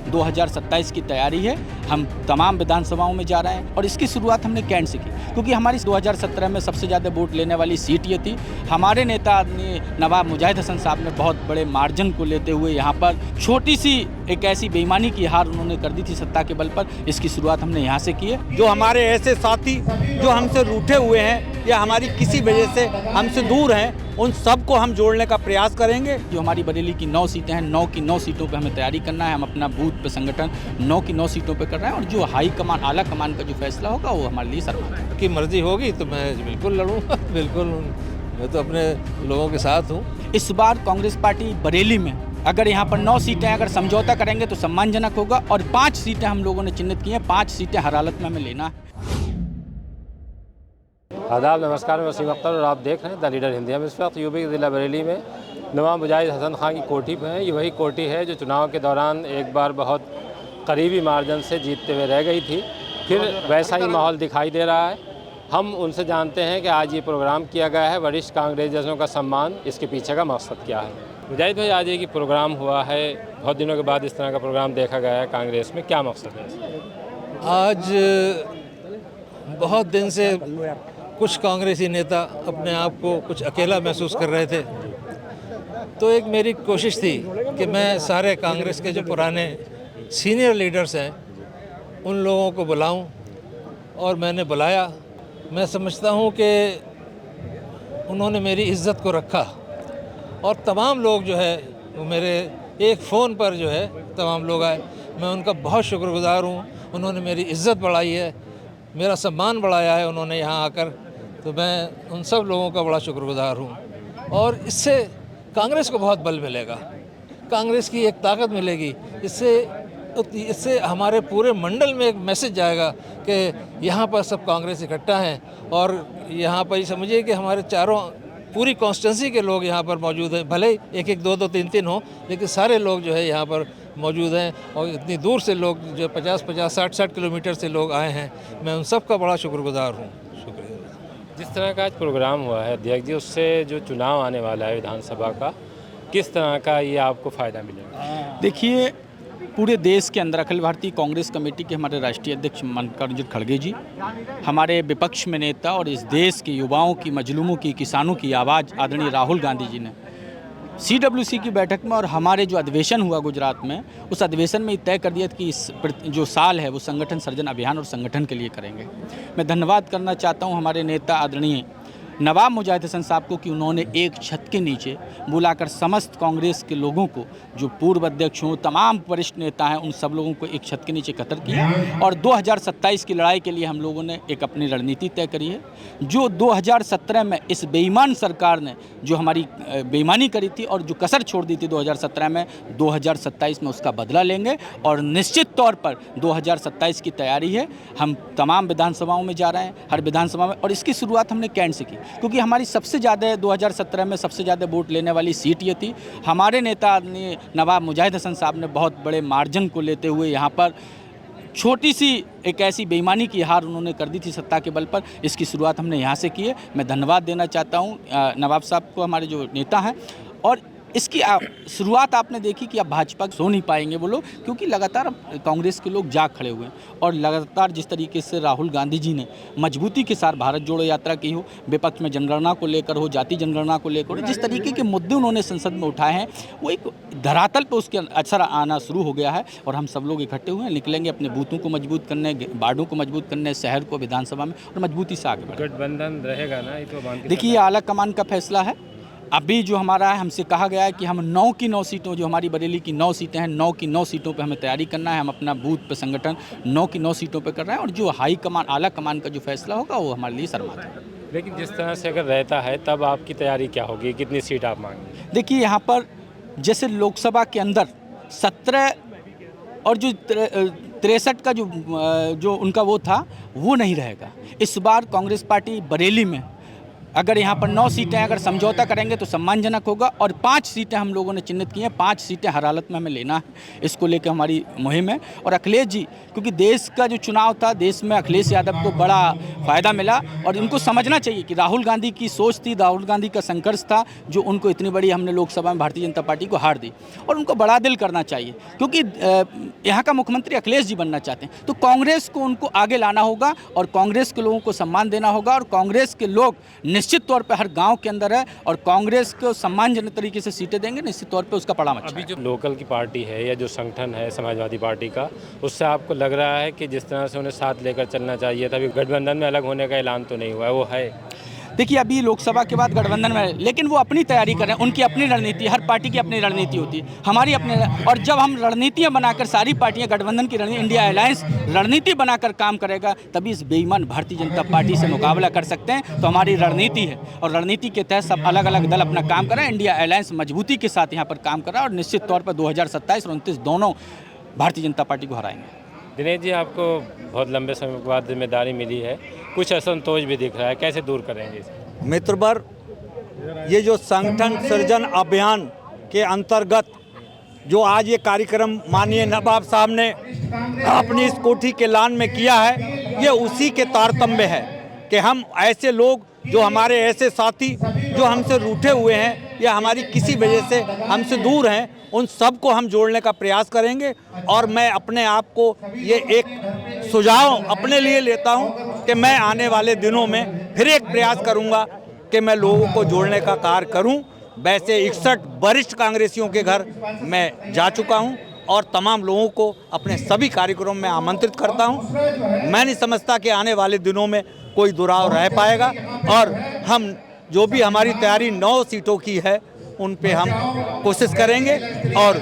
2027 की तैयारी है। हम तमाम विधानसभाओं में जा रहे हैं और इसकी शुरुआत हमने कैंट से की, क्योंकि हमारी 2017 में सबसे ज़्यादा वोट लेने वाली सीट ये थी। हमारे नेता नवाब मुजाहिद हसन साहब ने बहुत बड़े मार्जिन को लेते हुए यहाँ पर छोटी सी एक ऐसी बेईमानी की हार उन्होंने कर दी थी सत्ता के बल पर। इसकी शुरुआत हमने यहाँ से की है। जो हमारे ऐसे साथी जो हमसे रूठे हुए हैं या हमारी किसी वजह से हमसे दूर हैं, उन सबको हम जोड़ने का प्रयास करेंगे। जो हमारी बरेली की 9 सीटें हैं, 9 की 9 सीटों पे हमें तैयारी करना है। हम अपना बूथ पे संगठन 9 की 9 सीटों पे कर रहे हैं और जो हाई कमान, आला कमान का जो फैसला होगा वो हमारे लिए सर्वोच्च की मर्जी होगी तो मैं बिल्कुल लड़ूंगा। बिल्कुल, मैं तो अपने लोगों के साथ हूँ। इस बार कांग्रेस पार्टी बरेली में अगर यहाँ पर 9 सीटें अगर समझौता करेंगे तो सम्मानजनक होगा और 5 सीटें हम लोगों ने चिन्हित की हैं। 5 सीटें हर हालत में हमें लेना है। आदाब, नमस्कार, मैं वसीम अख्तर और आप देख रहे हैं द लीडर हिंदी। हम इस वक्त यूपी के ज़िला बरेली में नवाब मुजाहिद हसन खां की कोठी पे हैं। ये वही कोठी है जो चुनाव के दौरान एक बार बहुत करीबी मार्जिन से जीतते हुए रह गई थी। फिर वैसा ही माहौल दिखाई दे रहा है। हम उनसे जानते हैं कि आज ये प्रोग्राम किया गया है, वरिष्ठ कांग्रेसियों का सम्मान, इसके पीछे का मकसद क्या है। मुजाहिद भाई, आज एक प्रोग्राम हुआ है, बहुत दिनों के बाद इस तरह का प्रोग्राम देखा गया है कांग्रेस में, क्या मकसद है? आज बहुत दिन से कुछ कांग्रेसी नेता अपने आप को कुछ अकेला महसूस कर रहे थे, तो एक मेरी कोशिश थी कि मैं सारे कांग्रेस के जो पुराने सीनियर लीडर्स हैं उन लोगों को बुलाऊं, और मैंने बुलाया। मैं समझता हूं कि उन्होंने मेरी इज़्ज़त को रखा और तमाम लोग जो है वो मेरे एक फ़ोन पर जो है तमाम लोग आए। मैं उनका बहुत शुक्रगुज़ार हूँ। उन्होंने मेरी इज़्ज़त बढ़ाई है, मेरा सम्मान बढ़ाया है उन्होंने यहाँ आकर, तो मैं उन सब लोगों का बड़ा शुक्रगुज़ार हूँ। और इससे कांग्रेस को बहुत बल मिलेगा, कांग्रेस की एक ताकत मिलेगी। इससे हमारे पूरे मंडल में एक मैसेज जाएगा कि यहाँ पर सब कांग्रेस इकट्ठा हैं और यहाँ पर समझिए कि हमारे चारों पूरी कॉन्स्टिट्यूंसी के लोग यहाँ पर मौजूद हैं। भले एक एक दो दो तीन तीन हो, लेकिन सारे लोग जो है यहाँ पर मौजूद हैं और इतनी दूर से लोग जो 50-50 60-60 किलोमीटर से लोग आए हैं। मैं उन सब का बड़ा शुक्रगुज़ार हूँ। शुक्रिया। जिस तरह का आज प्रोग्राम हुआ है अध्यक्ष जी, उससे जो चुनाव आने वाला है विधानसभा का, किस तरह का ये आपको फ़ायदा मिलेगा? देखिए, पूरे देश के अंदर अखिल भारतीय कांग्रेस कमेटी के हमारे राष्ट्रीय अध्यक्ष मल्लिकार्जुन खड़गे जी, हमारे विपक्ष में नेता और इस देश के युवाओं की, मजलूमों की, किसानों की आवाज़ आदरणीय राहुल गांधी जी ने CWC की बैठक में और हमारे जो अधिवेशन हुआ गुजरात में, उस अधिवेशन में तय कर दिया कि इस जो साल है वो संगठन सर्जन अभियान और संगठन के लिए करेंगे। मैं धन्यवाद करना चाहता हूँ हमारे नेता आदरणीय नवाब मुजाहिद हसन साहब को कि उन्होंने एक छत के नीचे बुलाकर समस्त कांग्रेस के लोगों को, जो पूर्व अध्यक्ष हों, तमाम वरिष्ठ नेता हैं, उन सब लोगों को एक छत के नीचे एकत्र किया और 2027 की लड़ाई के लिए हम लोगों ने एक अपनी रणनीति तय करी है। जो 2017 में इस बेईमान सरकार ने जो हमारी बेईमानी करी थी और जो कसर छोड़ दी थी 2017 में, 2027 में उसका बदला लेंगे और निश्चित तौर पर 2027 की तैयारी है। हम तमाम विधानसभाओं में जा रहे हैं, हर विधानसभा में, और इसकी शुरुआत हमने कैंट से की, क्योंकि हमारी सबसे ज़्यादा 2017 में सबसे ज़्यादा वोट लेने वाली सीट ये थी। हमारे नेता नवाब मुजाहिद हसन साहब ने बहुत बड़े मार्जिन को लेते हुए यहाँ पर छोटी सी एक ऐसी बेईमानी की हार उन्होंने कर दी थी सत्ता के बल पर। इसकी शुरुआत हमने यहाँ से की है। मैं धन्यवाद देना चाहता हूँ नवाब साहब को, हमारे जो नेता हैं। और इसकी शुरुआत आपने देखी कि अब भाजपा सो नहीं पाएंगे वो लोग, क्योंकि लगातार कांग्रेस के लोग जाग खड़े हुए हैं और लगातार जिस तरीके से राहुल गांधी जी ने मजबूती के साथ भारत जोड़ो यात्रा की हो, विपक्ष में जनगणना को लेकर हो, जाति जनगणना को लेकर हो, जिस तरीके के मुद्दे उन्होंने संसद में उठाए हैं, वो एक धरातल पर उसके असर आना शुरू हो गया है और हम सब लोग इकट्ठे हुए हैं, निकलेंगे अपने बूथों को मजबूत करने, वार्डों को मजबूत करने, शहर को, विधानसभा में, और मजबूती से आगे बढ़े। गठबंधन रहेगा ना? देखिए, ये आला कमान का फैसला है। अभी जो हमारा है, हमसे कहा गया है कि हम 9 की 9 सीटों, जो हमारी बरेली की 9 सीटें हैं, 9 की 9 सीटों पे हमें तैयारी करना है। हम अपना बूथ पे संगठन 9 की 9 सीटों पे कर रहे हैं और जो हाई कमान, आला कमान का जो फैसला होगा वो हमारे लिए सर्वोच्च है। लेकिन जिस तरह से अगर रहता है तब आपकी तैयारी क्या होगी, कितनी सीट आप मांगेंगे? देखिए, यहाँ पर जैसे लोकसभा के अंदर 17 और जो 63 का जो उनका वो था, वो नहीं रहेगा। इस बार कांग्रेस पार्टी बरेली में अगर यहाँ पर 9 सीटें अगर समझौता करेंगे तो सम्मानजनक होगा, और 5 सीटें हम लोगों ने चिन्हित की हैं। 5 सीटें हर हालत में हमें लेना है, इसको लेकर हमारी मुहिम है। और अखिलेश जी, क्योंकि देश का जो चुनाव था, देश में अखिलेश यादव को बड़ा फ़ायदा मिला, और इनको समझना चाहिए कि राहुल गांधी की सोच थी, राहुल गांधी का संघर्ष था, जो उनको इतनी बड़ी हमने लोकसभा में भारतीय जनता पार्टी को हार दी, और उनको बड़ा दिल करना चाहिए, क्योंकि यहाँ का मुख्यमंत्री अखिलेश जी बनना चाहते हैं। तो कांग्रेस को उनको आगे लाना होगा, और कांग्रेस के लोगों को सम्मान देना होगा, और कांग्रेस के लोग निश्चित तौर पर हर गांव के अंदर है, और कांग्रेस को सम्मानजनक तरीके से सीटें देंगे, निश्चित तौर पे उसका पड़ा मचा अभी जो लोकल की पार्टी है या जो संगठन है समाजवादी पार्टी का, उससे आपको लग रहा है कि जिस तरह से उन्हें साथ लेकर चलना चाहिए था, अभी गठबंधन में अलग होने का ऐलान तो नहीं हुआ है, वो है? देखिए, अभी लोकसभा के बाद गठबंधन में, लेकिन वो अपनी तैयारी कर रहे हैं, उनकी अपनी रणनीति, हर पार्टी की अपनी रणनीति होती है, हमारी अपनी। और जब हम रणनीतियां बनाकर, सारी पार्टियां गठबंधन की रणनीति, इंडिया अलायंस रणनीति बनाकर काम करेगा, तभी इस बेईमान भारतीय जनता पार्टी से मुकाबला कर सकते हैं। तो हमारी रणनीति है, और रणनीति के तहत सब अलग अलग दल अपना काम कर रहे हैं। इंडिया अलायंस मजबूती के साथ यहाँ पर काम कर रहा है, और निश्चित तौर पर 2027 और 29 दोनों भारतीय जनता पार्टी को हराएंगे। दिनेश जी, आपको बहुत लंबे समय के बाद जिम्मेदारी मिली है, कुछ असंतोष भी दिख रहा है, कैसे दूर करेंगे इसे? मित्रवर, ये जो संगठन सृजन अभियान के अंतर्गत जो आज ये कार्यक्रम माननीय नवाब साहब ने अपनी इस कोठी के लान में किया है, ये उसी के तारतम्य है कि हम ऐसे लोग, जो हमारे ऐसे साथी जो हमसे रूठे हुए हैं या हमारी किसी वजह से हमसे दूर हैं, उन सबको हम जोड़ने का प्रयास करेंगे। और मैं अपने आप को ये एक सुझाव अपने लिए लेता हूँ कि मैं आने वाले दिनों में फिर एक प्रयास करूँगा कि मैं लोगों को जोड़ने का कार्य करूँ। वैसे 61 वरिष्ठ कांग्रेसियों के घर मैं जा चुका हूँ और तमाम लोगों को अपने सभी कार्यक्रमों में आमंत्रित करता हूँ। मैं नहीं समझता कि आने वाले दिनों में कोई दुराव रह पाएगा, और हम जो भी हमारी तैयारी 9 सीटों की है, उन पे हम कोशिश करेंगे और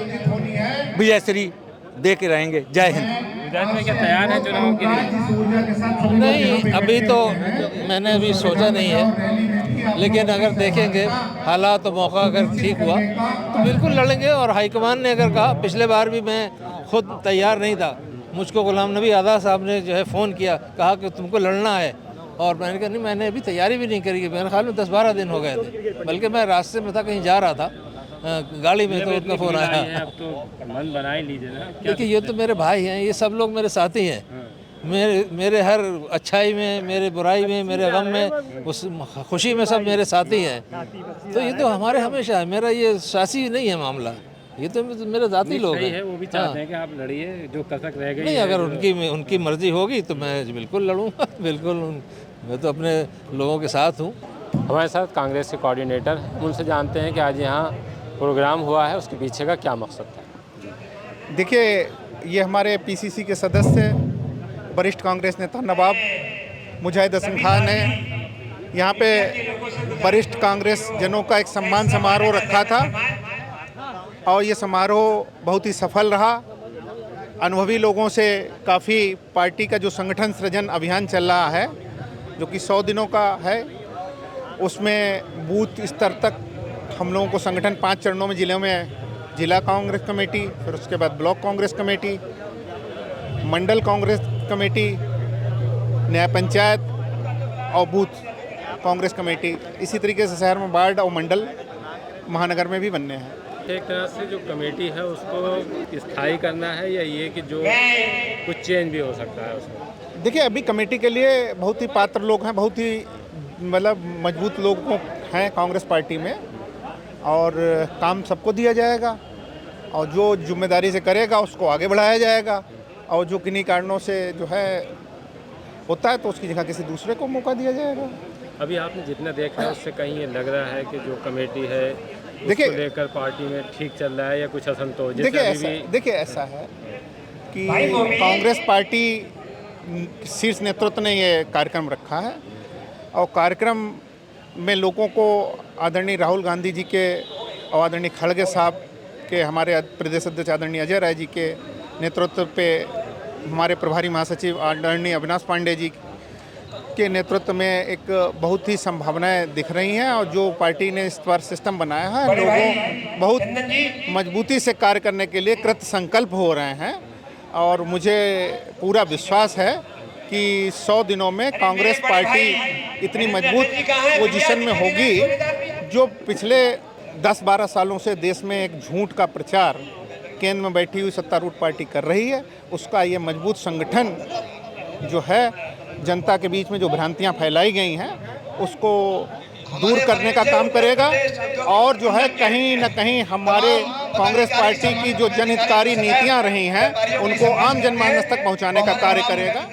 विजयश्री दे के रहेंगे। जय हिंद। गुजरात में क्या तैयार है चुनाव के लिए? नहीं, अभी तो मैंने अभी सोचा नहीं है, लेकिन अगर देखेंगे हालात तो मौका अगर ठीक हुआ तो बिल्कुल लड़ेंगे। और हाईकमान ने अगर कहा, पिछले बार भी मैं खुद तैयार नहीं था, मुझको गुलाम नबी आज़ाद साहब ने जो है फ़ोन किया, कहा कि तुमको लड़ना है, और मैंने कहा नहीं, मैंने अभी तैयारी भी नहीं करी। मेरे ख्याल में 10-12 दिन हो गए थे, बल्कि मैं रास्ते में था, कहीं जा रहा था गाड़ी में, तो उनका फ़ोन आया। अब तो मन बना ही लीजिए ना। देखिए, ये तो मेरे भाई हैं, ये सब लोग मेरे साथी हैं। मेरे हर अच्छाई में, मेरे बुराई में, मेरे गम में, उस खुशी में सब मेरे साथी हैं। तो ये तो हमारे हमेशा है, मेरा ये सियासी नहीं है मामला, ये तो मेरे जाती लोग हैं। वो भी चाहते हैं कि आप लड़िए, जो कसक रह गई नहीं, अगर उनकी मर्जी होगी तो मैं बिल्कुल लड़ूंगा। बिल्कुल, मैं तो अपने लोगों के साथ हूँ। हमारे साथ कांग्रेस के कोऑर्डिनेटर, उनसे जानते हैं कि आज यहाँ प्रोग्राम हुआ है, उसके पीछे का क्या मकसद था? देखिए, ये हमारे पीसीसी के सदस्य वरिष्ठ कांग्रेस नेता नवाब मुजाहिद हसन खान ने यहाँ पे वरिष्ठ कांग्रेस जनों का एक सम्मान समारोह रखा था, और ये समारोह बहुत ही सफल रहा। अनुभवी लोगों से काफ़ी पार्टी का जो संगठन सृजन अभियान चल रहा है, जो कि 100 दिनों का है, उसमें बूथ स्तर तक हम लोगों को संगठन 5 चरणों में, जिलों में जिला कांग्रेस कमेटी, फिर उसके बाद ब्लॉक कांग्रेस कमेटी, मंडल कांग्रेस कमेटी, न्याय पंचायत और बूथ कांग्रेस कमेटी, इसी तरीके से शहर में वार्ड और मंडल महानगर में भी बनने हैं। एक तरह से जो कमेटी है उसको स्थायी करना है, या ये कि जो कुछ चेंज भी हो सकता है उसमें? देखिए, अभी कमेटी के लिए बहुत ही पात्र लोग हैं, बहुत ही मतलब मजबूत लोग हैं कांग्रेस पार्टी में, और काम सबको दिया जाएगा, और जो जिम्मेदारी से करेगा उसको आगे बढ़ाया जाएगा, और जो किन्हीं कारणों से जो है होता है तो उसकी जगह किसी दूसरे को मौका दिया जाएगा। अभी आपने जितना देखा है उससे कहीं ये लग रहा है कि जो कमेटी है उसको लेकर पार्टी में ठीक चल रहा है, या कुछ असंतोष? देखिए, ऐसा है कि कांग्रेस पार्टी शीर्ष नेतृत्व ने ये कार्यक्रम रखा है, और कार्यक्रम में लोगों को आदरणीय राहुल गांधी जी के और आदरणीय खड़गे साहब के, हमारे प्रदेश अध्यक्ष आदरणीय अजय राय जी के नेतृत्व पे, हमारे प्रभारी महासचिव आदरणीय अविनाश पांडे जी के नेतृत्व में एक बहुत ही संभावनाएं दिख रही हैं, और जो पार्टी ने इस बार सिस्टम बनाया है, लोगों बहुत मजबूती से कार्य करने के लिए कृत संकल्प हो रहे हैं। और मुझे पूरा विश्वास है कि 100 दिनों में कांग्रेस पार्टी इतनी मजबूत पोजीशन में होगी। जो पिछले 10-12 सालों से देश में एक झूठ का प्रचार केंद्र में बैठी हुई सत्तारूढ़ पार्टी कर रही है, उसका ये मजबूत संगठन जो है जनता के बीच में जो भ्रांतियां फैलाई गई हैं उसको दूर करने का काम करेगा और जो है कहीं न कहीं हमारे कांग्रेस पार्टी की जो जनहितकारी नीतियां रही हैं उनको आम जनमानस तक पहुंचाने का कार्य करेगा।